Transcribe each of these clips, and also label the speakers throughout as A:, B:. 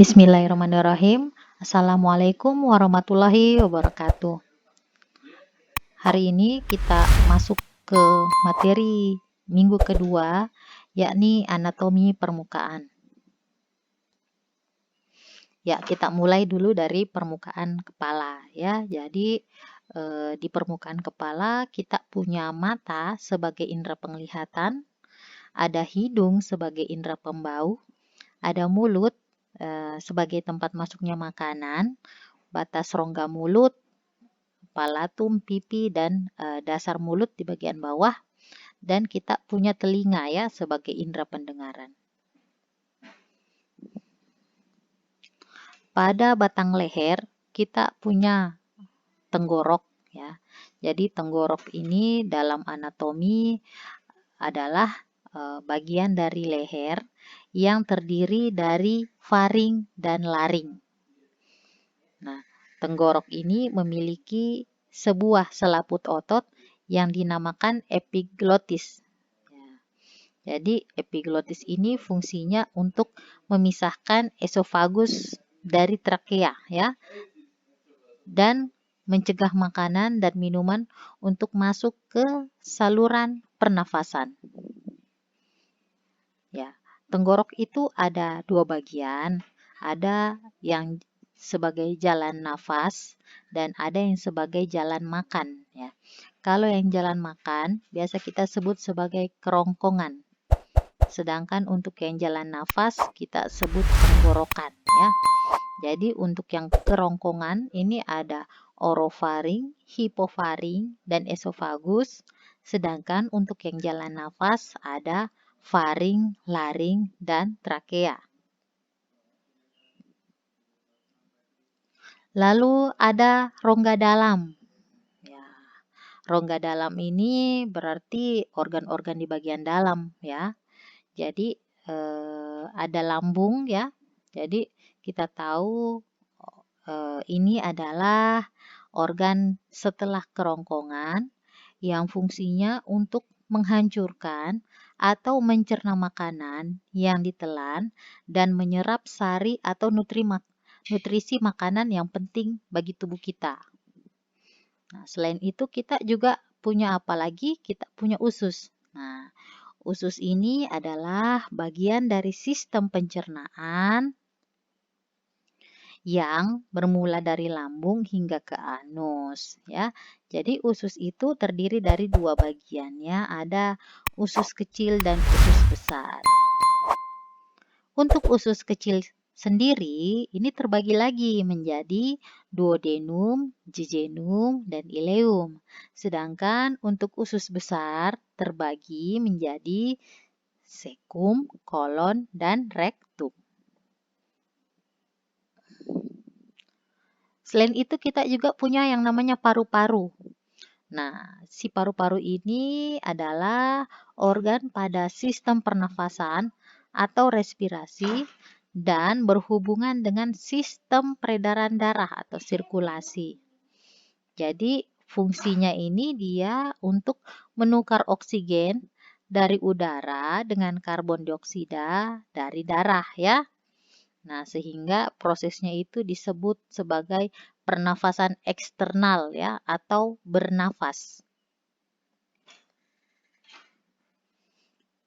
A: Bismillahirrahmanirrahim. Assalamualaikum warahmatullahi wabarakatuh. Hari ini kita masuk ke materi minggu kedua, yakni anatomi permukaan. Ya, kita mulai dulu dari permukaan kepala ya. Jadi di permukaan kepala kita punya mata sebagai indera penglihatan, ada hidung sebagai indera pembau, ada mulut sebagai tempat masuknya makanan, batas rongga mulut, palatum, pipi, dan dasar mulut di bagian bawah. Dan kita punya telinga ya sebagai indera pendengaran. Pada batang leher kita punya tenggorok ya. Jadi tenggorok ini dalam anatomi adalah bagian dari leher yang terdiri dari faring dan laring. Nah, tenggorok ini memiliki sebuah selaput otot yang dinamakan epiglotis. Jadi epiglotis ini fungsinya untuk memisahkan esofagus dari trakea ya, dan mencegah makanan dan minuman untuk masuk ke saluran pernafasan. Ya, tenggorok itu ada dua bagian, ada yang sebagai jalan nafas dan ada yang sebagai jalan makan ya. Kalau yang jalan makan biasa kita sebut sebagai kerongkongan. Sedangkan untuk yang jalan nafas kita sebut tenggorokan ya. Jadi untuk yang kerongkongan ini ada orofaring, hipofaring, dan esofagus. Sedangkan untuk yang jalan nafas ada faring, laring, dan trakea. Lalu ada rongga dalam. Ya, rongga dalam ini berarti organ-organ di bagian dalam ya. Jadi ada lambung ya. Jadi kita tahu ini adalah organ setelah kerongkongan yang fungsinya untuk menghancurkan atau mencerna makanan yang ditelan dan menyerap sari atau nutrisi makanan yang penting bagi tubuh kita. Nah, selain itu kita juga punya apa lagi? Kita punya usus. Nah, usus ini adalah bagian dari sistem pencernaan yang bermula dari lambung hingga ke anus ya. Jadi usus itu terdiri dari dua bagian ya, ada usus kecil dan usus besar. Untuk usus kecil sendiri ini terbagi lagi menjadi duodenum, jejunum, dan ileum. Sedangkan untuk usus besar terbagi menjadi cecum, kolon, dan rektum. Selain itu kita juga punya yang namanya paru-paru. Nah, si paru-paru ini adalah organ pada sistem pernafasan atau respirasi dan berhubungan dengan sistem peredaran darah atau sirkulasi. Jadi, fungsinya ini dia untuk menukar oksigen dari udara dengan karbon dioksida dari darah ya. Nah, sehingga prosesnya itu disebut sebagai pernafasan eksternal ya atau bernafas.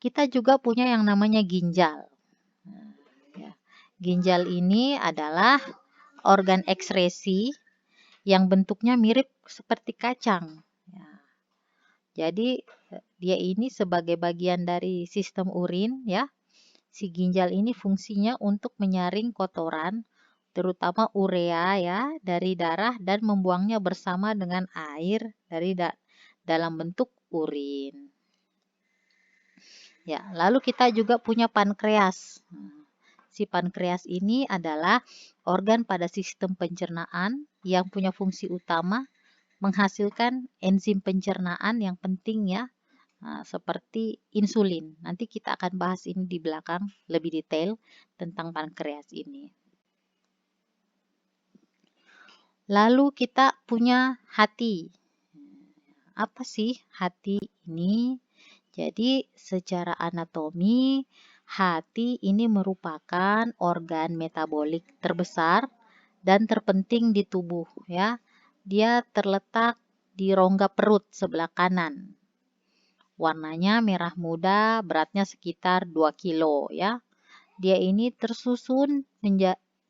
A: Kita juga punya yang namanya ginjal. Ginjal ini adalah organ ekskresi yang bentuknya mirip seperti kacang. Jadi dia ini sebagai bagian dari sistem urin ya. Si ginjal ini fungsinya untuk menyaring kotoran, terutama urea ya, dari darah dan membuangnya bersama dengan air dari dalam bentuk urin. Ya, lalu kita juga punya pankreas. Si pankreas ini adalah organ pada sistem pencernaan yang punya fungsi utama menghasilkan enzim pencernaan yang penting ya. Nah, seperti insulin. Nanti kita akan bahas ini di belakang lebih detail tentang pankreas ini. Lalu kita punya hati. Apa sih hati ini? Jadi secara anatomi hati ini merupakan organ metabolik terbesar dan terpenting di tubuh ya. Dia terletak di rongga perut sebelah kanan. Warnanya merah muda, beratnya sekitar 2 kilo ya. Dia ini tersusun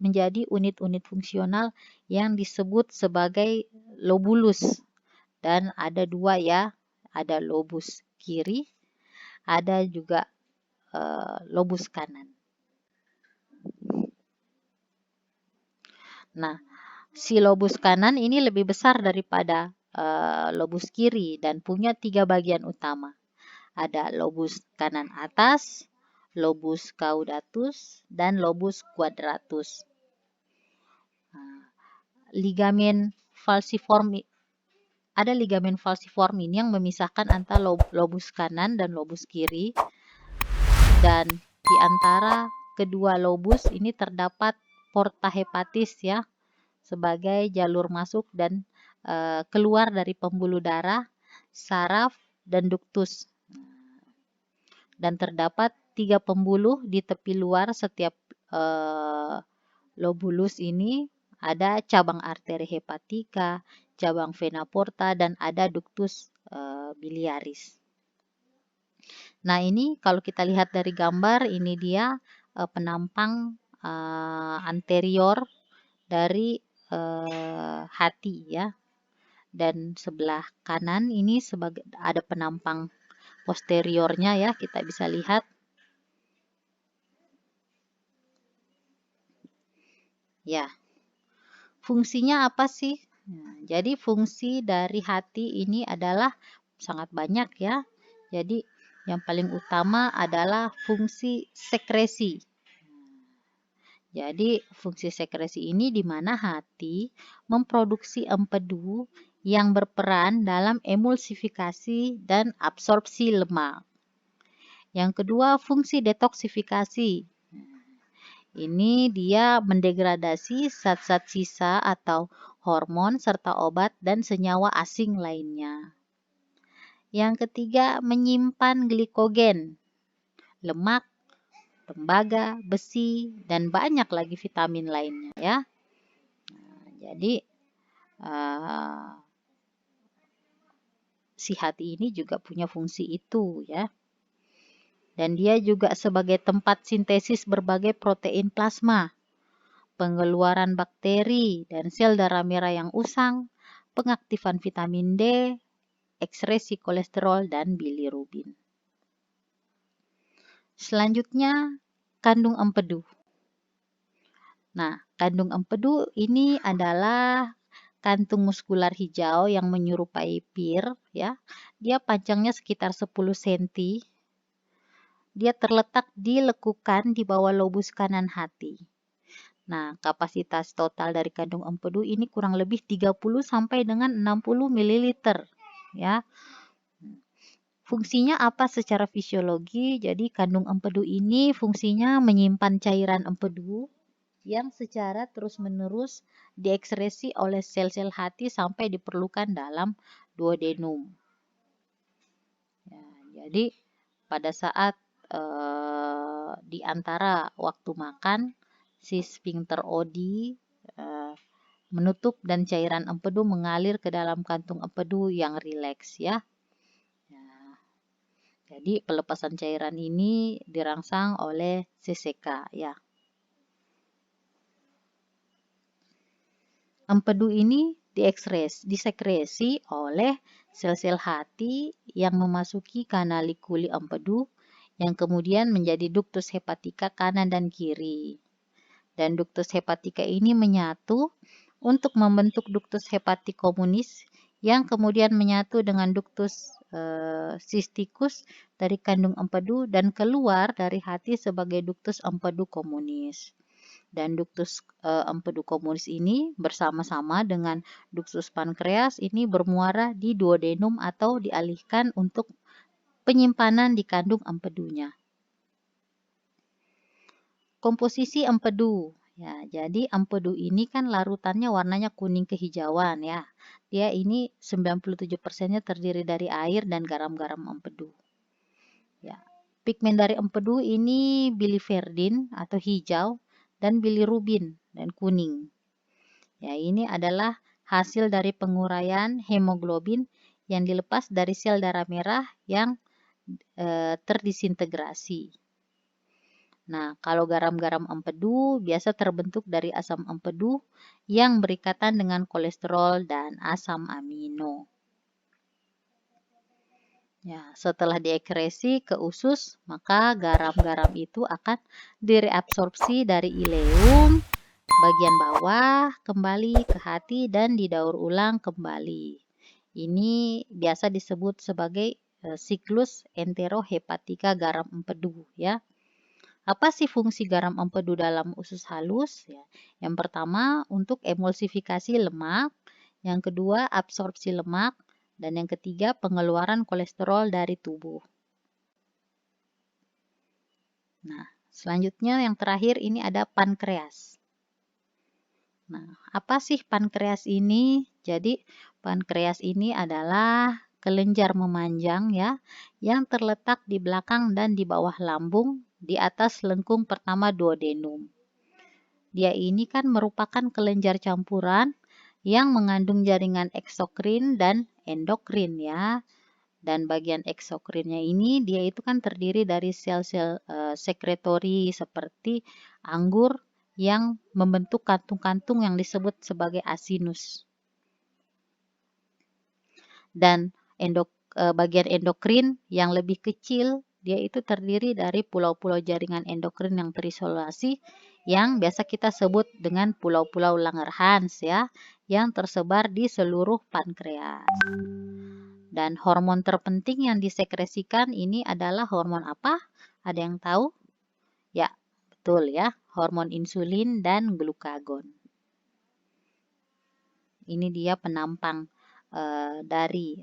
A: menjadi unit-unit fungsional yang disebut sebagai lobulus. Dan ada 2 ya, ada lobus kiri, ada juga lobus kanan. Nah, si lobus kanan ini lebih besar daripada lobus kiri dan punya 3 bagian utama. Ada lobus kanan atas, lobus caudatus, dan lobus quadratus. Ligamen falciform, ada ligamen falciform ini yang memisahkan antara lobus kanan dan lobus kiri. Dan di antara kedua lobus ini terdapat porta hepatis ya, sebagai jalur masuk dan keluar dari pembuluh darah, saraf, dan duktus. Dan terdapat 3 pembuluh di tepi luar setiap lobulus ini. Ada cabang arteri hepatika, cabang vena porta, dan ada duktus biliaris. Nah, ini kalau kita lihat dari gambar, ini dia penampang anterior dari hati ya. Dan sebelah kanan ini sebagai ada penampang posteriornya ya, kita bisa lihat. Ya. Fungsinya apa sih? Nah, jadi fungsi dari hati ini adalah sangat banyak ya. Jadi yang paling utama adalah fungsi sekresi. Jadi fungsi sekresi ini di mana hati memproduksi empedu yang berperan dalam emulsifikasi dan absorpsi lemak. Yang kedua, fungsi detoksifikasi. Ini dia mendegradasi zat-zat sisa atau hormon serta obat dan senyawa asing lainnya. Yang ketiga, menyimpan glikogen, lemak, tembaga, besi, dan banyak lagi vitamin lainnya ya. Nah, jadi si hati ini juga punya fungsi itu ya. Dan dia juga sebagai tempat sintesis berbagai protein plasma, pengeluaran bakteri dan sel darah merah yang usang, pengaktifan vitamin D, ekskresi kolesterol, dan bilirubin. Selanjutnya, kandung empedu. Nah, kandung empedu ini adalah kantung muskular hijau yang menyerupai pir ya. Dia panjangnya sekitar 10 cm. Dia terletak di lekukan di bawah lobus kanan hati. Nah, kapasitas total dari kandung empedu ini kurang lebih 30 sampai dengan 60 ml ya. Fungsinya apa secara fisiologi? Jadi kandung empedu ini fungsinya menyimpan cairan empedu yang secara terus-menerus diekskresi oleh sel-sel hati sampai diperlukan dalam duodenum. Ya, jadi pada saat di antara waktu makan, si sphincter Oddi menutup dan cairan empedu mengalir ke dalam kantung empedu yang rileks ya. Jadi pelepasan cairan ini dirangsang oleh CCK ya. Empedu ini disekresi oleh sel-sel hati yang memasuki kanalikuli empedu yang kemudian menjadi duktus hepatika kanan dan kiri. Dan duktus hepatika ini menyatu untuk membentuk duktus hepatik komunis yang kemudian menyatu dengan duktus cysticus dari kandung empedu dan keluar dari hati sebagai duktus empedu komunis. Dan duktus empedu komunis ini bersama-sama dengan duktus pankreas ini bermuara di duodenum atau dialihkan untuk penyimpanan di kandung empedunya. Komposisi empedu. Ya, jadi empedu ini kan larutannya warnanya kuning kehijauan ya. Dia ini 97%-nya terdiri dari air dan garam-garam empedu. Ya. Pigmen dari empedu ini biliverdin atau hijau dan bilirubin dan kuning. Ya, ini adalah hasil dari penguraian hemoglobin yang dilepas dari sel darah merah yang terdisintegrasi. Nah, kalau garam-garam empedu biasa terbentuk dari asam empedu yang berikatan dengan kolesterol dan asam amino. Ya, setelah diekskresi ke usus, maka garam-garam itu akan direabsorpsi dari ileum bagian bawah kembali ke hati dan didaur ulang kembali. Ini biasa disebut sebagai siklus enterohepatika garam empedu ya. Apa sih fungsi garam empedu dalam usus halus? Ya, yang pertama untuk emulsifikasi lemak, yang kedua absorpsi lemak, dan yang ketiga pengeluaran kolesterol dari tubuh. Nah, selanjutnya yang terakhir ini ada pankreas. Nah, apa sih pankreas ini? Jadi, pankreas ini adalah kelenjar memanjang ya, yang terletak di belakang dan di bawah lambung di atas lengkung pertama duodenum. Dia ini kan merupakan kelenjar campuran yang mengandung jaringan eksokrin dan endokrin ya. Dan bagian eksokrinnya ini dia itu kan terdiri dari sel-sel sekretori seperti anggur yang membentuk kantung-kantung yang disebut sebagai asinus. Dan bagian endokrin yang lebih kecil dia itu terdiri dari pulau-pulau jaringan endokrin yang terisolasi yang biasa kita sebut dengan pulau-pulau Langerhans ya, yang tersebar di seluruh pankreas. Dan hormon terpenting yang disekresikan ini adalah hormon apa? Ada yang tahu? Ya, betul ya, hormon insulin dan glukagon. Ini dia penampang dari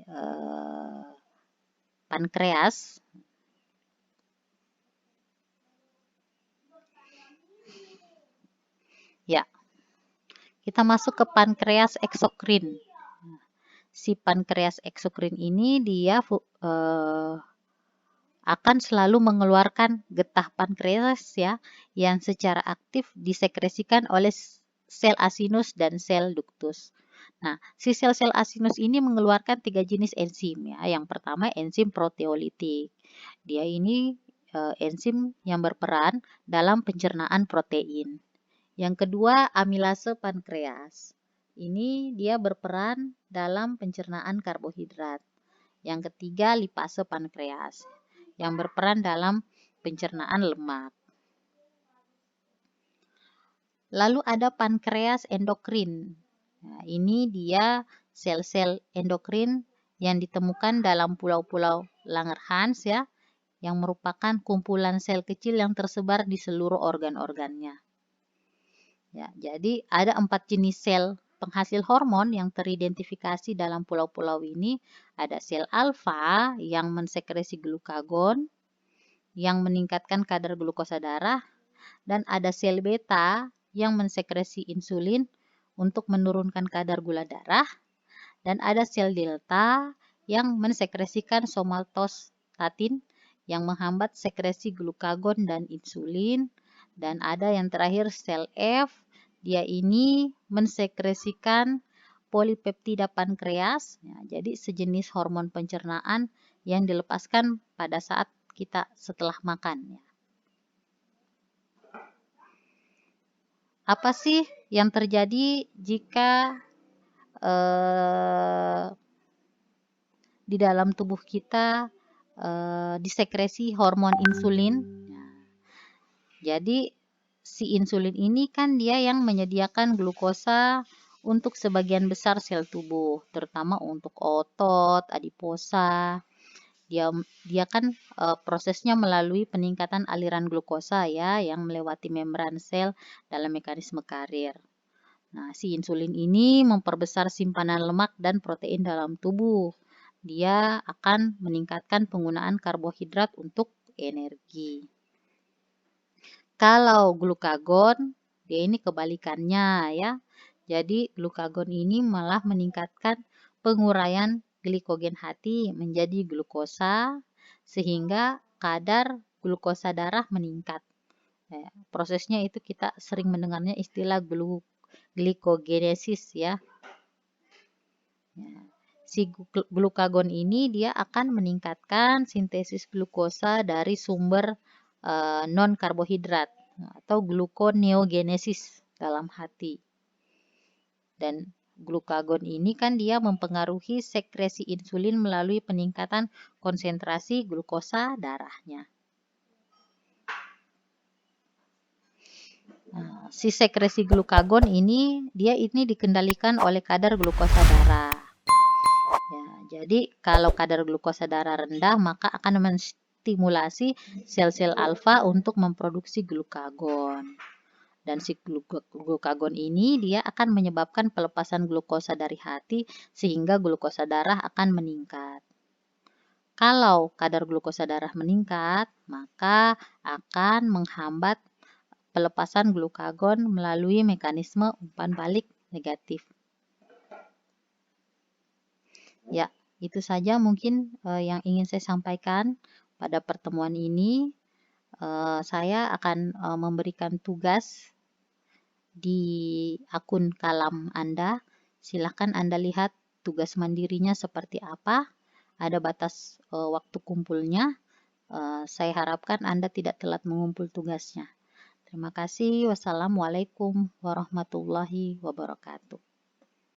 A: pankreas. Ya, kita masuk ke pankreas eksokrin. Si pankreas eksokrin ini dia akan selalu mengeluarkan getah pankreas ya, yang secara aktif disekresikan oleh sel asinus dan sel ductus. Nah, si sel-sel asinus ini mengeluarkan 3 jenis enzim ya. Yang pertama enzim proteolitik. Dia ini enzim yang berperan dalam pencernaan protein. Yang kedua amilase pankreas. Ini dia berperan dalam pencernaan karbohidrat. Yang ketiga lipase pankreas yang berperan dalam pencernaan lemak. Lalu ada pankreas endokrin. Nah, ini dia sel-sel endokrin yang ditemukan dalam pulau-pulau Langerhans ya, yang merupakan kumpulan sel kecil yang tersebar di seluruh organ-organnya. Ya, jadi ada 4 jenis sel penghasil hormon yang teridentifikasi dalam pulau-pulau ini. Ada sel alfa yang mensekresi glukagon, yang meningkatkan kadar glukosa darah, dan ada sel beta yang mensekresi insulin untuk menurunkan kadar gula darah, dan ada sel delta yang mensekresikan somatostatin yang menghambat sekresi glukagon dan insulin, dan ada yang terakhir sel F, dia ini mensekresikan polipeptida pankreas, ya, jadi sejenis hormon pencernaan yang dilepaskan pada saat kita setelah makan. Ya. Apa sih yang terjadi jika di dalam tubuh kita disekresi hormon insulin? Jadi si insulin ini kan dia yang menyediakan glukosa untuk sebagian besar sel tubuh, terutama untuk otot, adiposa. Dia kan prosesnya melalui peningkatan aliran glukosa ya yang melewati membran sel dalam mekanisme karir. Nah, si insulin ini memperbesar simpanan lemak dan protein dalam tubuh. Dia akan meningkatkan penggunaan karbohidrat untuk energi. Kalau glukagon, dia ini kebalikannya ya. Jadi glukagon ini malah meningkatkan penguraian glikogen hati menjadi glukosa sehingga kadar glukosa darah meningkat. Prosesnya itu kita sering mendengarnya istilah glikogenesis ya. Si glukagon ini dia akan meningkatkan sintesis glukosa dari sumber non karbohidrat atau gluconeogenesis dalam hati. Dan glukagon ini kan dia mempengaruhi sekresi insulin melalui peningkatan konsentrasi glukosa darahnya. Si sekresi glukagon ini dikendalikan oleh kadar glukosa darah. Jadi kalau kadar glukosa darah rendah maka akan menstimulasi sel-sel alfa untuk memproduksi glukagon. Dan si glukagon ini dia akan menyebabkan pelepasan glukosa dari hati sehingga glukosa darah akan meningkat. Kalau kadar glukosa darah meningkat, maka akan menghambat pelepasan glukagon melalui mekanisme umpan balik negatif. Ya, itu saja mungkin yang ingin saya sampaikan pada pertemuan ini. Saya akan memberikan tugas di akun Kalam Anda. Silahkan Anda lihat tugas mandirinya seperti apa. Ada batas waktu kumpulnya. Saya harapkan Anda tidak telat mengumpul tugasnya. Terima kasih. Wassalamualaikum warahmatullahi wabarakatuh.